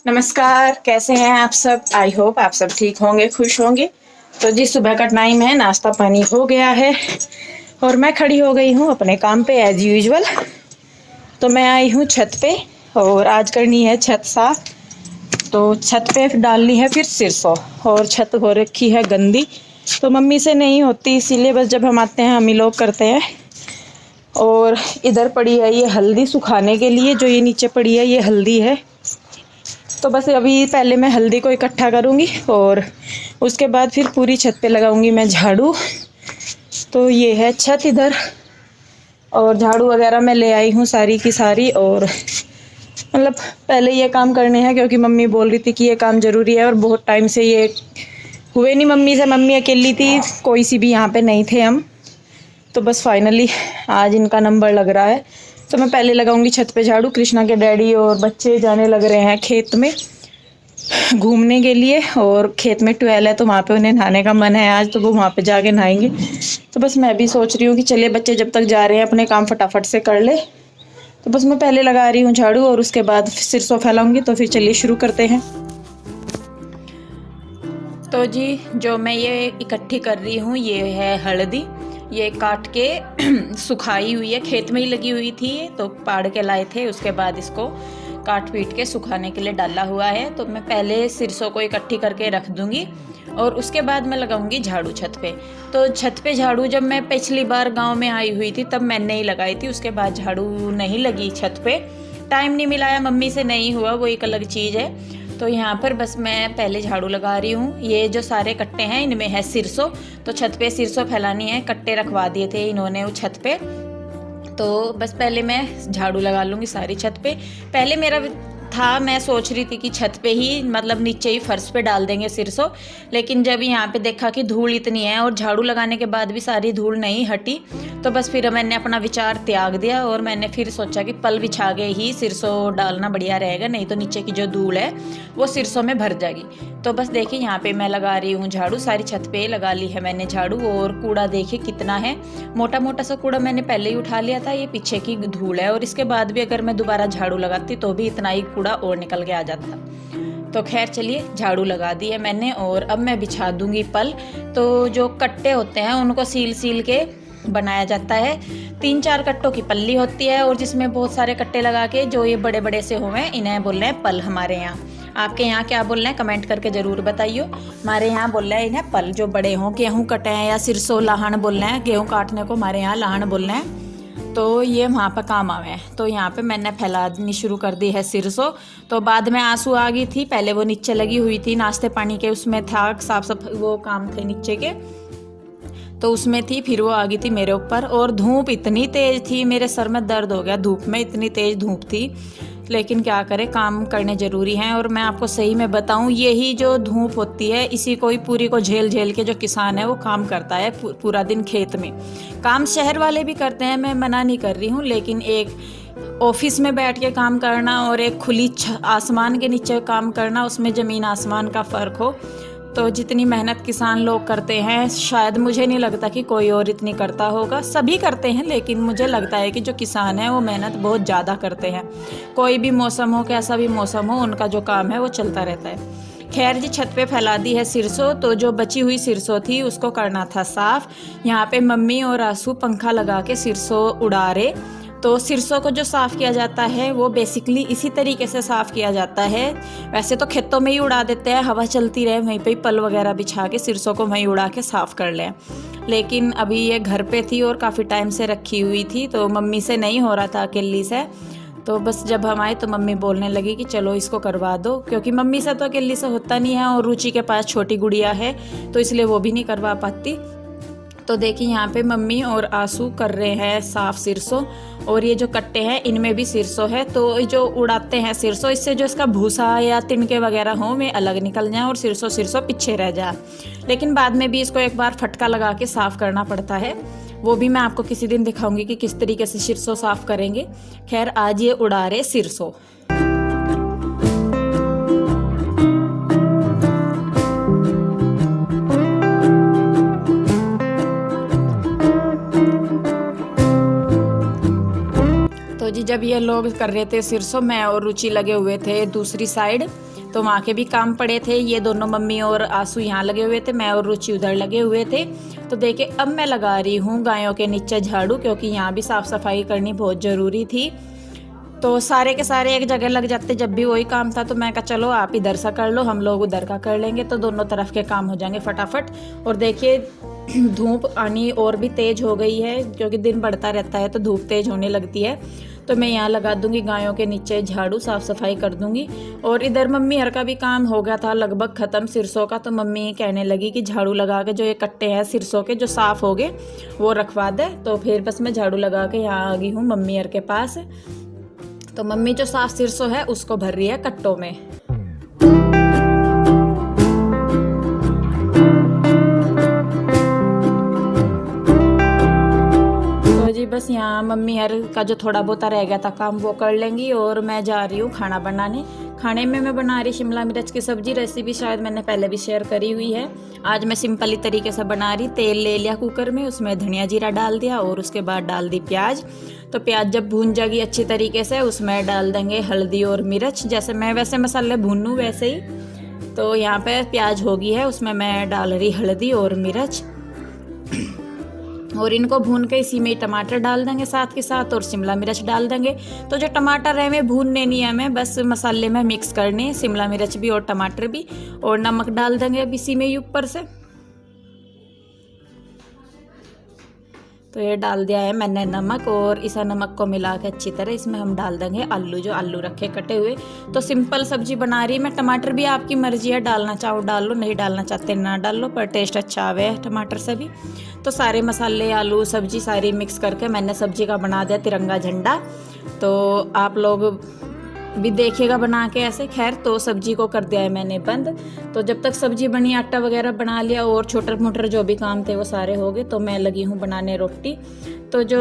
नमस्कार, कैसे हैं आप सब? आई होप आप सब ठीक होंगे, खुश होंगे। तो जी सुबह का टाइम है, नाश्ता पानी हो गया है और मैं खड़ी हो गई हूँ अपने काम पे एज यूजुअल। तो मैं आई हूँ छत पे और आज करनी है छत साफ। तो छत पे डालनी है फिर सिरसों और छत हो रखी है गंदी। तो मम्मी से नहीं होती, इसीलिए बस जब हम आते हैं हम ही लोग करते हैं। और इधर पड़ी है ये हल्दी सुखाने के लिए, जो ये नीचे पड़ी है ये हल्दी है। तो बस अभी पहले मैं हल्दी को इकट्ठा करूँगी और उसके बाद फिर पूरी छत पे लगाऊंगी मैं झाड़ू। तो ये है छत इधर और झाड़ू वगैरह मैं ले आई हूँ सारी की सारी। और मतलब पहले ये काम करने हैं क्योंकि मम्मी बोल रही थी कि ये काम ज़रूरी है और बहुत टाइम से ये हुए नहीं मम्मी से। मम्मी अकेली थी, कोई सी भी यहाँ पे नहीं थे हम। तो बस फाइनली आज इनका नंबर लग रहा है। तो मैं पहले लगाऊंगी छत पे झाड़ू। कृष्णा के डैडी और बच्चे जाने लग रहे हैं खेत में घूमने के लिए और खेत में ट्वेल है तो वहाँ पे उन्हें नहाने का मन है आज, तो वो वहाँ पे जाके नहाएंगे। तो बस मैं भी सोच रही हूँ कि चलिए बच्चे जब तक जा रहे हैं अपने काम फटाफट से कर ले। तो बस मैं पहले लगा रही हूँ झाड़ू और उसके बाद सिरसों फैलाऊंगी। तो फिर चलिए शुरू करते हैं। तो जी जो मैं ये इकट्ठी कर रही हूँ ये है हल्दी। ये काट के सुखाई हुई है, खेत में ही लगी हुई थी तो पाड़ के लाए थे, उसके बाद इसको काट पीट के सुखाने के लिए डाला हुआ है। तो मैं पहले सिरसों को इकट्ठी करके रख दूंगी और उसके बाद मैं लगाऊंगी झाड़ू छत पे। तो छत पे झाड़ू जब मैं पिछली बार गांव में आई हुई थी तब मैंने ही लगाई थी, उसके बाद झाड़ू नहीं लगी छत पे। टाइम नहीं मिला या मम्मी से नहीं हुआ, वो एक अलग चीज़ है। तो यहाँ पर बस मैं पहले झाड़ू लगा रही हूँ। ये जो सारे कट्टे हैं इनमें है सिरसों, तो छत पे सिरसों फैलानी है। कट्टे रखवा दिए थे इन्होंने वो छत पे। तो बस पहले मैं झाड़ू लगा लूँगी सारी छत पे। पहले मेरा था, मैं सोच रही थी कि छत पे ही मतलब नीचे ही फर्श पे डाल देंगे सिरसों, लेकिन जब यहाँ पे देखा कि धूल इतनी है और झाड़ू लगाने के बाद भी सारी धूल नहीं हटी, तो बस फिर मैंने अपना विचार त्याग दिया और मैंने फिर सोचा कि पल बिछा के ही सिरसों डालना बढ़िया रहेगा, नहीं तो नीचे की जो धूल है वो सिरसों में भर जाएगी। तो बस देखिए यहाँ पे मैं लगा रही हूँ झाड़ू, सारी छत पे लगा ली है मैंने झाड़ू। और कूड़ा देखिए कितना है, मोटा मोटा सा कूड़ा मैंने पहले ही उठा लिया था, ये पीछे की धूल है और इसके बाद भी अगर मैं दोबारा झाड़ू लगाती तो भी इतना ही कूड़ा और निकल के आ जाता। तो खैर चलिए झाड़ू लगा दी है मैंने और अब मैं बिछा दूंगी पल। तो जो कट्टे होते हैं उनको सील सील के बनाया जाता है। 3-4 कट्टों की पल्ली होती है और जिसमें बहुत सारे कट्टे लगा के जो ये बड़े बड़े से हुए इन्हें बोल रहे हैं पल हमारे यहाँ। आपके यहाँ क्या बोल रहे हैं कमेंट करके ज़रूर बताइए। हमारे यहाँ बोल रहे हैं इन्हें पल, जो बड़े हों। गेहूँ कटे हैं या सिरसों लाहन बोल रहे हैं, गेहूँ काटने को हमारे यहाँ लाहन बोल रहे हैं। तो ये वहाँ पर काम आवे हैं। तो यहाँ पे मैंने फैलानी शुरू कर दी है सिरसों। तो बाद में आंसू आ गई थी, पहले वो नीचे लगी हुई थी नाश्ते पानी के, उसमें था साफ सफाई वो काम थे नीचे के, तो उसमें थी। फिर वो आ गई थी मेरे ऊपर और धूप इतनी तेज़ थी, मेरे सर में दर्द हो गया धूप में, इतनी तेज़ धूप थी। लेकिन क्या करें, काम करने ज़रूरी हैं। और मैं आपको सही में बताऊं, यही जो धूप होती है इसी को ही पूरी को झेल झेल के जो किसान है वो काम करता है पूरा दिन खेत में। काम शहर वाले भी करते हैं, मैं मना नहीं कर रही हूँ, लेकिन एक ऑफिस में बैठ के काम करना और एक खुली आसमान के नीचे काम करना, उसमें ज़मीन आसमान का फ़र्क हो। तो जितनी मेहनत किसान लोग करते हैं शायद मुझे नहीं लगता कि कोई और इतनी करता होगा। सभी करते हैं लेकिन मुझे लगता है कि जो किसान है वो मेहनत बहुत ज़्यादा करते हैं। कोई भी मौसम हो, कैसा भी मौसम हो, उनका जो काम है वो चलता रहता है। खैर जी छत पे फैला दी है सिरसों। तो जो बची हुई सिरसों थी उसको करना था साफ़। यहाँ पे मम्मी और आंसू पंखा लगा के सिरसों उड़ा रहे। तो सिरसों को जो साफ़ किया जाता है वो बेसिकली इसी तरीके से साफ़ किया जाता है। वैसे तो खेतों में ही उड़ा देते हैं, हवा चलती रहे, वहीं पे ही पल वगैरह बिछा के सिरसों को वहीं उड़ा के साफ़ कर लें। लेकिन अभी ये घर पे थी और काफ़ी टाइम से रखी हुई थी तो मम्मी से नहीं हो रहा था अकेली से। तो बस जब हम आए तो मम्मी बोलने लगी कि चलो इसको करवा दो, क्योंकि मम्मी से तो अकेली से होता नहीं है और रुचि के पास छोटी गुड़िया है तो इसलिए वो भी नहीं करवा पाती। तो देखिए यहाँ पे मम्मी और आंसू कर रहे हैं साफ सिरसों। और ये जो कट्टे हैं इनमें भी सिरसों है। तो जो उड़ाते हैं सिरसों, इससे जो इसका भूसा या तिनके वगैरह हों वे अलग निकल जाएं और सिरसों सिरसों पीछे रह जाए। लेकिन बाद में भी इसको एक बार फटका लगा के साफ़ करना पड़ता है, वो भी मैं आपको किसी दिन दिखाऊंगी कि किस तरीके से सिरसों साफ़ करेंगे। खैर आज ये उड़ा रहे सिरसों। तो जी जब ये लोग कर रहे थे सिरसों, मैं और रुचि लगे हुए थे दूसरी साइड। तो वहाँ के भी काम पड़े थे। ये दोनों मम्मी और आंसू यहाँ लगे हुए थे, मैं और रुचि उधर लगे हुए थे। तो देखिए अब मैं लगा रही हूँ गायों के नीचे झाड़ू, क्योंकि यहाँ भी साफ़ सफाई करनी बहुत ज़रूरी थी। तो सारे के सारे एक जगह लग जाते जब भी वही काम था, तो मैं कहा चलो आप इधर सा कर लो, हम लोग उधर का कर लेंगे, तो दोनों तरफ के काम हो जाएंगे फटाफट। और देखिए धूप आनी और भी तेज़ हो गई है, क्योंकि दिन बढ़ता रहता है तो धूप तेज़ होने लगती है। तो मैं यहाँ लगा दूंगी गायों के नीचे झाड़ू, साफ़ सफाई कर दूंगी। और इधर मम्मी हर का भी काम हो गया था लगभग ख़त्म सिरसों का, तो मम्मी कहने लगी कि झाड़ू लगा के जो ये कट्टे हैं सिरसों के जो साफ़ हो गए वो रखवा दे। तो फिर बस मैं झाड़ू लगा के यहाँ आ गई हूँ मम्मी हर के पास। तो मम्मी जो साफ सिरसों है उसको भर रही है कट्टों में। तो जी बस यहाँ मम्मी हर का जो थोड़ा बहुत रह गया था काम वो कर लेंगी, और मैं जा रही हूँ खाना बनाने। खाने में मैं बना रही शिमला मिर्च की सब्जी। रेसिपी शायद मैंने पहले भी शेयर करी हुई है। आज मैं सिंपली तरीके से बना रही। तेल ले लिया कुकर में, उसमें धनिया जीरा डाल दिया और उसके बाद डाल दी प्याज। तो प्याज जब भून जाएगी अच्छी तरीके से, उसमें डाल देंगे हल्दी और मिर्च। जैसे मैं वैसे मसाले भूनूँ वैसे ही। तो यहाँ पे प्याज हो गई है, उसमें मैं डाल रही हल्दी और मिर्च, और इनको भून के इसी में टमाटर डाल देंगे साथ के साथ, और शिमला मिर्च डाल देंगे। तो जो टमाटर है हमें भूनने नहीं है, हमें बस मसाले में मिक्स करने, शिमला मिर्च भी और टमाटर भी, और नमक डाल देंगे अब इसी में ही ऊपर से। तो ये डाल दिया है मैंने नमक, और इस नमक को मिला के अच्छी तरह इसमें हम डाल देंगे आलू, जो आलू रखे कटे हुए। तो सिंपल सब्जी बना रही मैं। टमाटर भी आपकी मर्जी है, डालना चाहो डाल लो, नहीं डालना चाहते ना डाल लो, पर टेस्ट अच्छा आवे है टमाटर से भी। तो सारे मसाले आलू सब्जी सारी मिक्स करके मैंने सब्जी का बना दिया तिरंगा झंडा। तो आप लोग भी देखिएगा बना के ऐसे। खैर तो सब्जी को कर दिया है मैंने बंद। तो जब तक सब्जी बनी आटा वगैरह बना लिया और छोटे मोटे जो भी काम थे वो सारे हो गए। तो मैं लगी हूँ बनाने रोटी। तो जो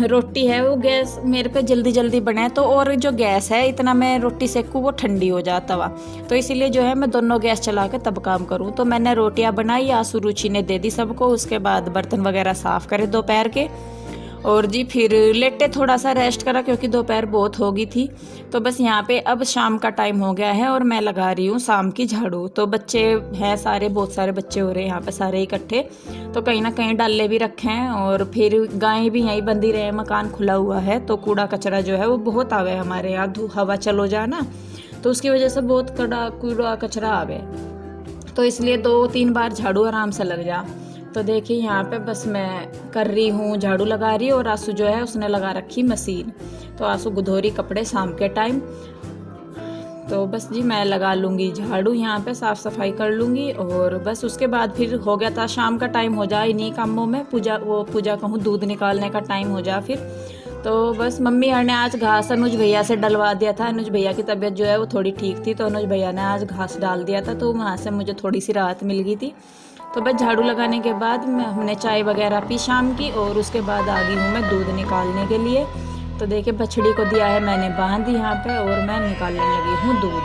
रोटी है वो गैस मेरे पे जल्दी जल्दी बने, तो और जो गैस है इतना मैं रोटी सेकूँ वो ठंडी हो जाता तवा, तो इसीलिए जो है मैं दोनों गैस चला के तब काम करूँ। तो मैंने रोटियाँ बनाई, आंसू रुचि ने दे दी सबको। उसके बाद बर्तन वगैरह साफ़ करे दोपहर के, और जी फिर लेटे थोड़ा सा रेस्ट करा, क्योंकि दोपहर बहुत हो गई थी। तो बस यहाँ पे अब शाम का टाइम हो गया है और मैं लगा रही हूँ शाम की झाड़ू। तो बच्चे हैं सारे, बहुत सारे बच्चे हो रहे हैं यहाँ पे सारे इकट्ठे। तो कहीं ना कहीं डाले भी रखे हैं, और फिर गायें भी यहीं बंधी रहे, मकान खुला हुआ है। तो कूड़ा कचरा जो है वो बहुत आवे हमारे यहाँ, हवा चलो जा ना, तो उसकी वजह से बहुत कूड़ा कचरा आवे। तो इसलिए 2-3 बार झाड़ू आराम से लग जा। तो देखिए यहाँ पे बस मैं कर रही हूँ, झाड़ू लगा रही, और आंसू जो है उसने लगा रखी मशीन। तो आंसू गुधोरी कपड़े शाम के टाइम। तो बस जी मैं लगा लूँगी झाड़ू, यहाँ पे साफ़ सफाई कर लूँगी, और बस उसके बाद फिर हो गया था शाम का टाइम हो जाए इन्हीं कामों में। पूजा कहूँ दूध निकालने का टाइम हो जा फिर। तो बस मम्मी ने आज घास अनुज भैया से डलवा दिया था। अनुज भैया की तबीयत जो है वो थोड़ी ठीक थी, तो अनुज भैया ने आज घास डाल दिया था, तो वहाँ से मुझे थोड़ी सी राहत मिल गई थी। तो बस झाड़ू लगाने के बाद हमने चाय वगैरह पी शाम की, और उसके बाद आ गई हूँ मैं दूध निकालने के लिए। तो देखिए बछड़ी को दिया है मैंने बांध यहाँ पे, और मैं निकालने लगी हूँ दूध।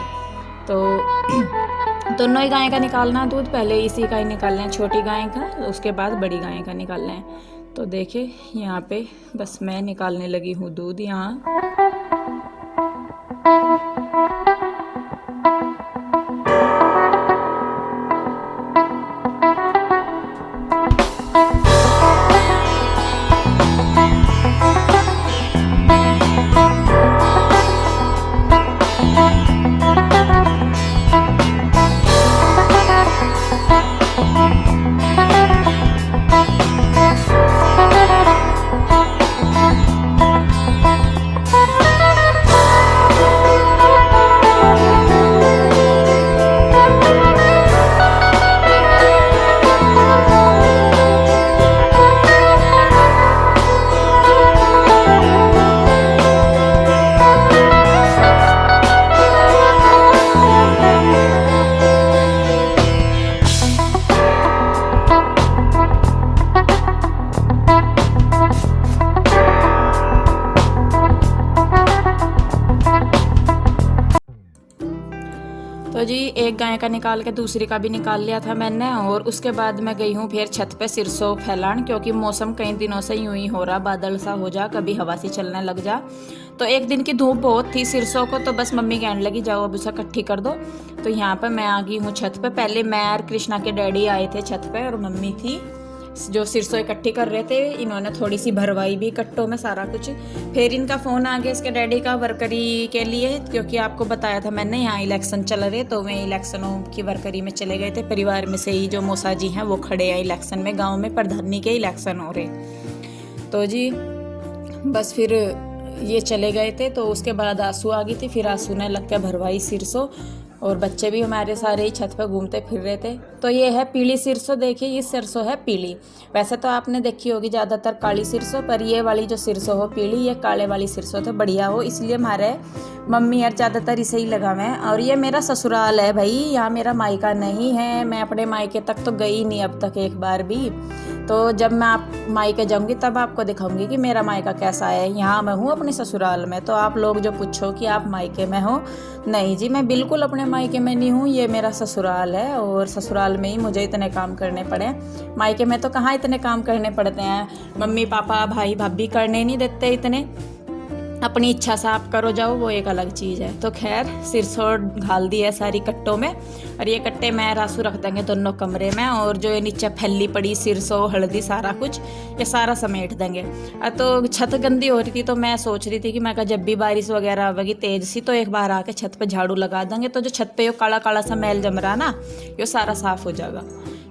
तो दोनों ही गाय का निकालना दूध, पहले इसी का ही निकालना है छोटी गाय का, उसके बाद बड़ी गाय का निकालना है। तो देखिए यहाँ पे बस मैं निकालने लगी हूँ दूध यहाँ। तो जी एक गाय का निकाल के दूसरी का भी निकाल लिया था मैंने, और उसके बाद मैं गई हूँ फिर छत पे सिरसों फैलान, क्योंकि मौसम कई दिनों से यूं ही हो रहा, बादल सा हो जा, कभी हवा सी चलने लग जा। तो एक दिन की धूप बहुत थी सिरसों को, तो बस मम्मी कहने लगी जाओ अब उसे इकट्ठी कर दो। तो यहाँ पे मैं आ गई हूँ छत पे। पहले मैं और कृष्णा के डैडी आए थे छत पे, और मम्मी थी जो सिरसों इकट्ठी कर रहे थे। इन्होंने थोड़ी सी भरवाई भी कट्टों में सारा कुछ। फिर इनका फ़ोन आ गया इसके डैडी का वर्करी के लिए, क्योंकि आपको बताया था मैंने यहाँ इलेक्शन चल रहे, तो वे इलेक्शनों की वर्करी में चले गए थे। परिवार में से ही जो मौसा जी हैं वो खड़े हैं इलेक्शन में, गाँव में प्रधानी के इलेक्शन हो रहे। तो जी बस फिर ये चले गए थे। तो उसके बाद आंसू आ गई थी, फिर आंसू ने लग के भरवाई सिरसों, और बच्चे भी हमारे सारे ही छत पे घूमते फिर रहे थे। तो ये है पीली सिरसों, देखिए ये सिरसों है पीली। वैसे तो आपने देखी होगी ज़्यादातर काली सिरसों, पर ये वाली जो सिरसों हो पीली, ये काले वाली सिरसों तो बढ़िया हो, इसलिए हमारे मम्मी यार ज़्यादातर इसे ही लगावे हैं। और ये मेरा ससुराल है भाई, यहाँ मेरा मायका नहीं है। मैं अपने मायके तक तो गई नहीं अब तक एक बार भी। तो जब मैं आप मायके जाऊंगी तब आपको दिखाऊंगी कि मेरा मायका कैसा है। यहाँ मैं हूँ अपने ससुराल में। तो आप लोग जो पूछो कि आप मायके में हो, नहीं जी मैं बिल्कुल अपने मायके में नहीं हूँ, ये मेरा ससुराल है। और ससुराल में ही मुझे इतने काम करने पड़े, मायके में तो कहाँ इतने काम करने पड़ते हैं। मम्मी पापा भाई भाभी करने नहीं देते इतने, अपनी इच्छा से आप करो जाओ, वो एक अलग चीज़ है। तो खैर सिरसों घाल दी है सारी कट्टों में, और ये कट्टे मैं रासू रख देंगे दोनों कमरे में। और जो ये नीचे फैली पड़ी सिरसों हल्दी सारा कुछ ये सारा समेट देंगे। तो छत गंदी हो रही थी, तो मैं सोच रही थी कि मैं जब भी बारिश वगैरह आवेगी तेज सी, तो एक बार आके छत पे झाड़ू लगा देंगे, तो जो छत पे ये काला काला सा मैल जम रहा ना, ये सारा साफ हो जाएगा।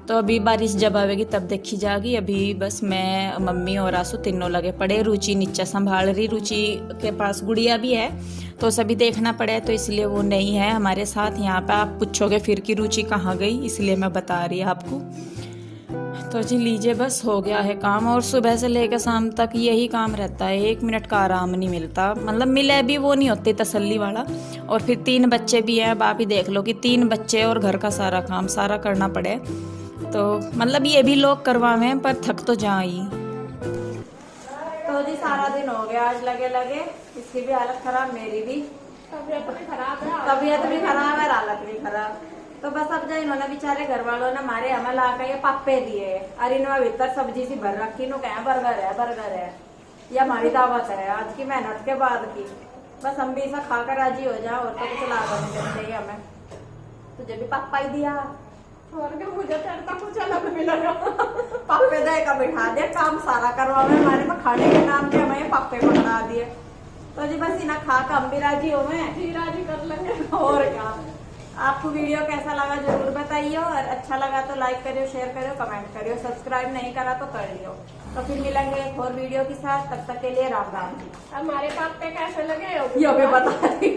तो अभी बारिश जब आवेगी तब देखी जाएगी। अभी बस मैं मम्मी और आंसू तीनों लगे पड़े, रुचि नीचे संभाल रही। रुचि के पास गुड़िया भी है, तो सभी देखना पड़े, तो इसलिए वो नहीं है हमारे साथ। यहाँ पे आप पूछोगे फिर कि रुचि कहाँ गई, इसलिए मैं बता रही आपको। तो जी लीजिए बस हो गया है काम, और सुबह से लेकर शाम तक यही काम रहता है, 1 मिनट का आराम नहीं मिलता। मतलब मिले भी वो नहीं होती तसल्ली वाला। और फिर 3 बच्चे भी हैं, अब आप ही देख लो कि 3 बच्चे और घर का सारा काम सारा करना पड़े, तो मतलब ये भी लोग करवावे पर थक तो जाई। तो जी सारा दिन हो गया आज लगे लगे, इसकी भी हालत खराब, मेरी भी तबीयत भी खराब है, हालत भी खराब। तो बस अब जो इन्होंने बेचारे घर वालों ने हमारे हमें ला के ये पापे दिए, और इनमें भीतर सब्जी सी भर रखी, नो कहें बर्गर है, ये हमारी दावत है आज की मेहनत के बाद की। बस हम भी इसे खाकर राजी हो जाओ, और तो कुछ लाभ नहीं चाहिए हमें। तुझे भी पापा ही दिया, और मुझे तो कुछ अलग मिला। पापे दे का बिठा दे, काम सारा करवा में हमारे में, खाने के नाम पे हमें पापे पकड़ा दिए। तो जी बस इन्हें खा कर हम भी राजी हो गए, राजी कर लेंगे और क्या। आपको वीडियो कैसा लगा जरूर बताइए, और अच्छा लगा तो लाइक करियो, शेयर करियो, कमेंट करियो, सब्सक्राइब नहीं करा तो कर लियो। तो फिर मिलेंगे एक और वीडियो के साथ, तब तक के लिए राम राम जी। हमारे पापे कैसे लगे ये बता दी।